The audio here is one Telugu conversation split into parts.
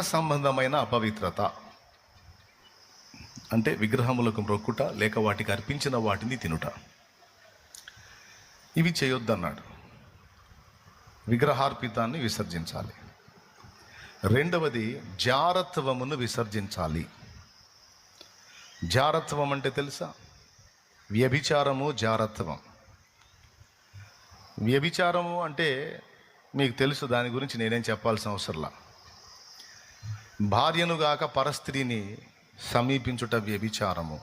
సంబంధమైన అపవిత్రత అంటే విగ్రహములకు మ్రొక్కుట లేక వాటికి అర్పించిన వాటిని తినుట. ఇవి చేయొద్దన్నాడు. విగ్రహార్పితాన్ని విసర్జించాలి. రెండవది జారత్వమును విసర్జించాలి. జారత్వం అంటే తెలుసా? వ్యభిచారము, జారత్వం. వ్యభిచారము అంటే మీకు తెలుసు, దాని గురించి నేనేం చెప్పాల్సిన అవసరంలా. భార్యనుగాక పరస్త్రీని సమీపించుట వ్యభిచారము,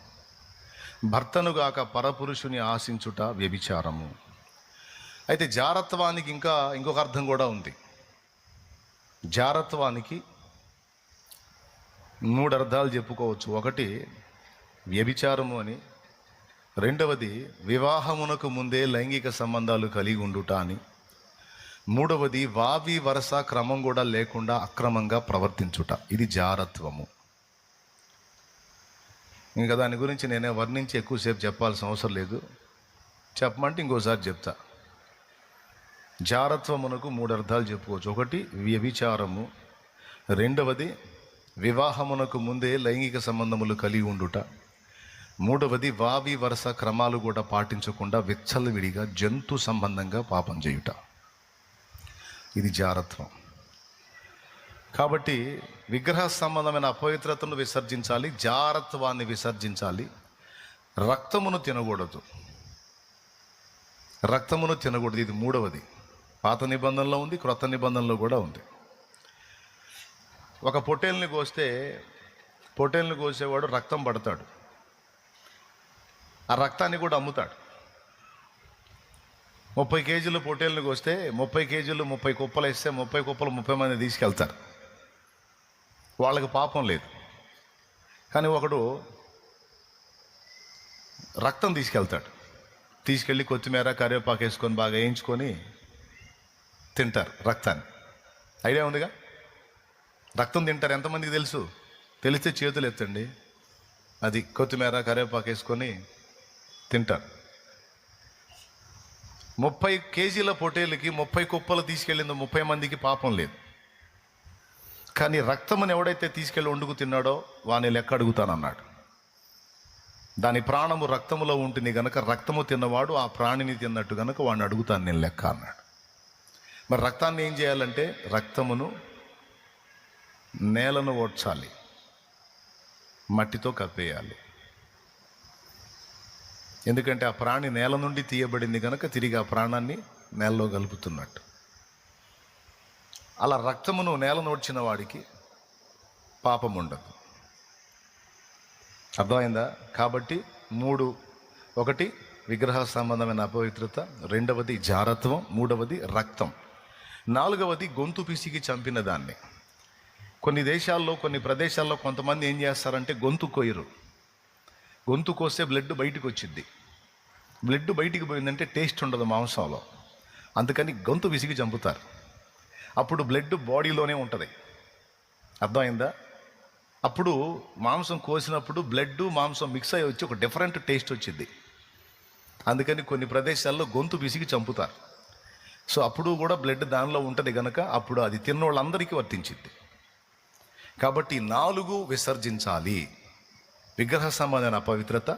భర్తనుగాక పరపురుషుని ఆశించుట వ్యభిచారము. అయితే జారత్వానికి ఇంకొక అర్థం కూడా ఉంది. జారత్వానికి 3 అర్థాలు చెప్పుకోవచ్చు. ఒకటి వ్యభిచారము అని, రెండవది వివాహమునకు ముందే లైంగిక సంబంధాలు కలిగి ఉండుట అని, మూడవది వావి వరస క్రమం కూడా లేకుండా అక్రమంగా ప్రవర్తించుట. ఇది జారత్వము. ఇంకా దాని గురించి నేనే వర్ణించి ఎక్కువసేపు చెప్పాల్సిన అవసరం లేదు. చెప్పమంటే ఇంకోసారి చెప్తా. జారత్వమునకు 3 అర్థాలు చెప్పుకోవచ్చు. ఒకటి వ్యభిచారము, రెండవది వివాహమునకు ముందే లైంగిక సంబంధములు కలిగి ఉండుట, మూడవది వావి వరస క్రమాలు కూడా పాటించకుండా విచ్చలవిడిగా జంతు సంబంధంగా పాపం చేయుట. ఇది జారత్వం. కాబట్టి విగ్రహ సంబంధమైన అపవిత్రతను విసర్జించాలి, జారత్వాన్ని విసర్జించాలి. రక్తమును తినకూడదు. రక్తమును తినకూడదు. ఇది మూడవది. పాత నిబంధనలో ఉంది, క్రొత్త నిబంధనలో కూడా ఉంది. ఒక పొట్టేల్ని కోసేవాడు రక్తం పడతాడు, ఆ రక్తాన్ని కూడా అమ్ముతాడు. 30 కేజీలు పొట్టేల్ని కోస్తే 30 కేజీలు 30 కుప్పలు వేస్తే 30 కుప్పలు 30 మంది తీసుకెళ్తారు. వాళ్ళకి పాపం లేదు. కానీ ఒకడు రక్తం తీసుకెళ్ళి కొత్తిమీర కరివేపాకు వేసుకొని బాగా వేయించుకొని తింటారు రక్తాన్ని. ఐడియా ఉందిగా? రక్తం తింటారు. ఎంతమందికి తెలుసు? తెలిస్తే చేతులు ఎత్తండి. అది కొత్తిమీర కరివేపాకు వేసుకొని తింటారు. 30 కేజీల పొట్టేలకి 30 కుప్పలు తీసుకెళ్ళిందో 30 మందికి పాపం లేదు. కానీ రక్తమును ఎవడైతే తీసుకెళ్ళి వండుకు తిన్నాడో వాని లెక్క అడుగుతానన్నాడు. దాని ప్రాణము రక్తములో ఉంటుంది గనక రక్తము తిన్నవాడు ఆ ప్రాణిని తిన్నట్టు గనక వాడిని అడుగుతాను నేను లెక్క అన్నాడు. మరి రక్తాన్ని ఏం చేయాలంటే రక్తమును నేలను ఓడ్చాలి, మట్టితో కప్పేయాలి. ఎందుకంటే ఆ ప్రాణి నేల నుండి తీయబడింది కనుక తిరిగి ఆ ప్రాణాన్ని నేలలో కలుపుతున్నట్టు. అలా రక్తమును నేల నోడ్చిన వాడికి పాపం ఉండదు. అర్థమైందా? కాబట్టి 3: ఒకటి విగ్రహ సంబంధమైన అపవిత్రత, రెండవది జారత్వం, మూడవది రక్తం, నాలుగవది గొంతు పిసికి చంపిన దాన్ని. కొన్ని దేశాల్లో కొన్ని ప్రదేశాల్లో కొంతమంది ఏం చేస్తారంటే గొంతు కోయరు. గొంతు కోస్తే బ్లడ్ బయటకు వచ్చింది. బ్లడ్ బయటికి పోయిందంటే టేస్ట్ ఉండదు మాంసంలో, అందుకని గొంతు విసిగి చంపుతారు. అప్పుడు బ్లడ్ బాడీలోనే ఉంటుంది. అర్థమైందా? అప్పుడు మాంసం కోసినప్పుడు బ్లడ్ మాంసం మిక్స్ అయ్యి వచ్చి ఒక డిఫరెంట్ టేస్ట్ వచ్చింది. అందుకని కొన్ని ప్రదేశాల్లో గొంతు విసిగి చంపుతారు. సో అప్పుడు కూడా బ్లడ్ దానిలో ఉంటుంది కనుక అప్పుడు అది తిన్న వాళ్ళందరికీ వర్తించింది. కాబట్టి 4 విసర్జించాలి. విగ్రహ సంబంధమైన అపవిత్రత,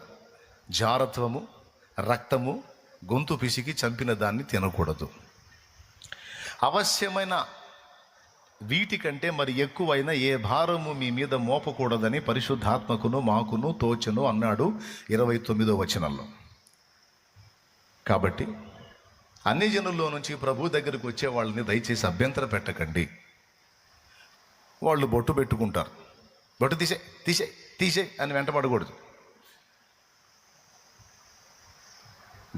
జారత్వము, రక్తము, గొంతు పిసికి చంపిన దాన్ని తినకూడదు. అవశ్యమైన వీటికంటే మరి ఎక్కువైన ఏ భారము మీ మీద మోపకూడదని పరిశుద్ధాత్మకును మాకును తోచెను అన్నాడు 29వ వచనంలో. కాబట్టి అన్ని జనుల్లో నుంచి ప్రభు దగ్గరికి వచ్చే వాళ్ళని దయచేసి అభ్యంతర పెట్టకండి. వాళ్ళు బొట్టు పెట్టుకుంటారు, బొట్టు తీసే అని వెంటబడకూడదు.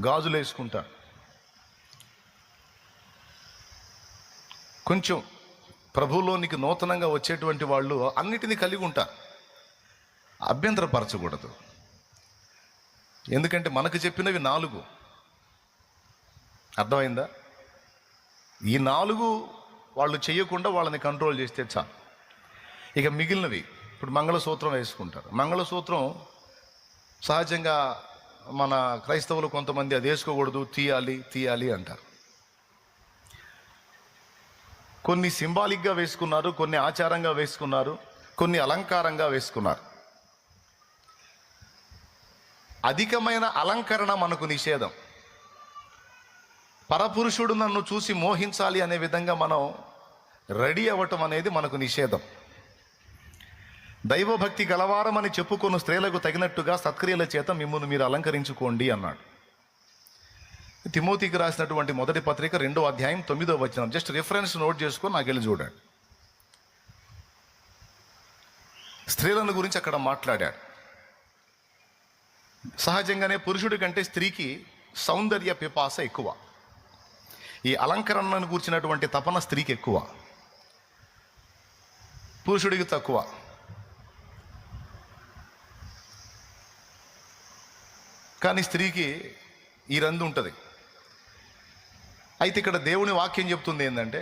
గాజులు వేసుకుంటారు, కొంచెం ప్రభువులోనికి నూతనంగా వచ్చేటువంటి వాళ్ళు అన్నిటినీ కలిగి ఉంటారు. అభ్యంతరపరచకూడదు. ఎందుకంటే మనకు చెప్పినవి 4. అర్థమైందా? ఈ 4 వాళ్ళు చేయకుండా వాళ్ళని కంట్రోల్ చేస్తే చాలు. ఇక మిగిలినవి ఇప్పుడు మంగళసూత్రం వేసుకుంటారు. మంగళసూత్రం సహజంగా మన క్రైస్తవులు కొంతమంది అది వేసుకోకూడదు, తీయాలి అంటారు. కొన్ని సింబాలిక్గా వేసుకున్నారు, కొన్ని ఆచారంగా వేసుకున్నారు, కొన్ని అలంకారంగా వేసుకున్నారు. అధికమైన అలంకరణ మనకు నిషేధం. పరపురుషుడు నన్ను చూసి మోహించాలి అనే విధంగా మనం రెడీ అవ్వటం అనేది మనకు నిషేధం. దైవభక్తి గలవారమని చెప్పుకొను స్త్రీలకు తగినట్టుగా సత్క్రియల చేత మిమ్మును మీరు అలంకరించుకోండి అన్నాడు. తిమోతికి రాసినటువంటి మొదటి పత్రిక 2వ అధ్యాయం 9వ వచనం. జస్ట్ రిఫరెన్స్ నోట్ చేసుకొని నాకు వెళ్ళి చూడండి. స్త్రీలను గురించి అక్కడ మాట్లాడాడు. సహజంగానే పురుషుడి కంటే స్త్రీకి సౌందర్య పిపాస ఎక్కువ. ఈ అలంకరణను కూర్చున్నటువంటి తపన స్త్రీకి ఎక్కువ, పురుషుడికి తక్కువ. కానీ స్త్రీకి ఈ రందు ఉంటుంది. అయితే ఇక్కడ దేవుని వాక్యం చెప్తుంది ఏంటంటే,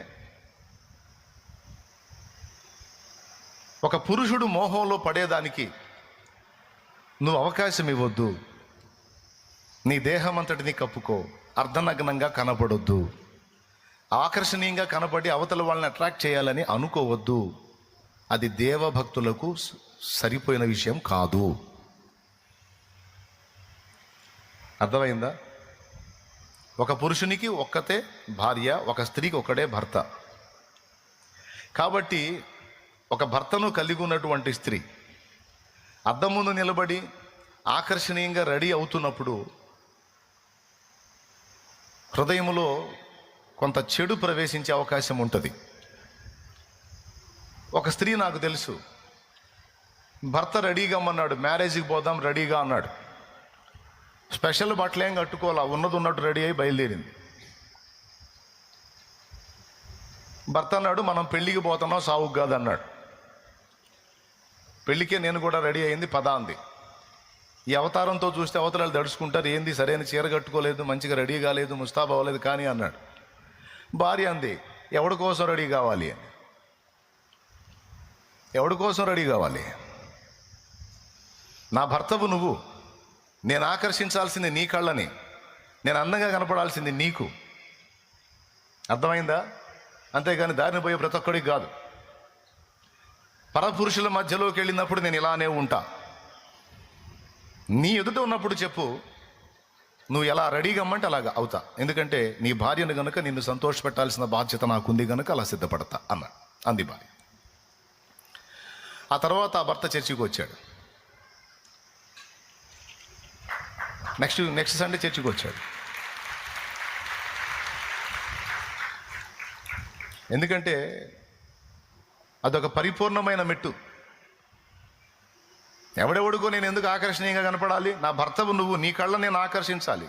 ఒక పురుషుడు మోహంలో పడేదానికి నువ్వు అవకాశం ఇవ్వద్దు. నీ దేహం అంతటిని కప్పుకో, అర్ధనగ్నంగా కనపడొద్దు, ఆకర్షణీయంగా కనపడి అవతల వాళ్ళని అట్రాక్ట్ చేయాలని అనుకోవద్దు. అది దేవభక్తులకు సరిపోయిన విషయం కాదు. అర్థమైందా? ఒక పురుషునికి ఒక్కతే భార్య, ఒక స్త్రీకి ఒక్కడే భర్త. కాబట్టి ఒక భర్తను కలిగి ఉన్నటువంటి స్త్రీ అద్దం ముందు నిలబడి ఆకర్షణీయంగా రెడీ అవుతున్నప్పుడు హృదయంలో కొంత చెడు ప్రవేశించే అవకాశం ఉంటుంది. ఒక స్త్రీ నాకు తెలుసు, భర్త రెడీగా అన్నాడు, మ్యారేజ్కి పోదాం రెడీగా అన్నాడు. స్పెషల్ బట్టలు ఏం కట్టుకోవాలా, ఉన్నది ఉన్నట్టు రెడీ అయి బయలుదేరింది. భర్త అన్నాడు, మనం పెళ్ళికి పోతున్నాం, సావుకు కాదు అన్నాడు. పెళ్ళికే నేను కూడా రెడీ అయింది, పదా అంది. ఈ అవతారంతో చూస్తే అవతలాలు దడుచుకుంటారు, ఏంది సరైన చీర కట్టుకోలేదు, మంచిగా రెడీ కాలేదు, ముస్తాబ్ అవ్వలేదు కానీ అన్నాడు. భార్య అంది, ఎవడి కోసం రెడీ కావాలి అని. ఎవడి కోసం రెడీ కావాలి? నా భర్తవు నువ్వు. నేను ఆకర్షించాల్సింది నీ కళ్ళని, నేను అందంగా కనపడాల్సింది నీకు. అర్థమైందా? అంతేగాని దారిని పోయే ప్రతి ఒక్కడికి కాదు. పరపురుషుల మధ్యలోకి వెళ్ళినప్పుడు నేను ఇలానే ఉంటా. నీ ఎదుట ఉన్నప్పుడు చెప్పు, నువ్వు ఎలా రెడీగా అమ్మంటే అలాగా అవుతా. ఎందుకంటే నీ భార్యను గనుక నిన్ను సంతోషపెట్టాల్సిన బాధ్యత నాకుంది గనుక అలా సిద్ధపడతా అంది భార్య. ఆ తర్వాత ఆ భర్త చర్చికి వచ్చాడు. నెక్స్ట్ సండే చర్చికి వచ్చాడు. ఎందుకంటే అదొక పరిపూర్ణమైన మెట్టు. ఎవడెవడుకో నేను ఎందుకు ఆకర్షణీయంగా కనపడాలి? నా భర్తవు నువ్వు, నీ కళ్ళ నేను ఆకర్షించాలి.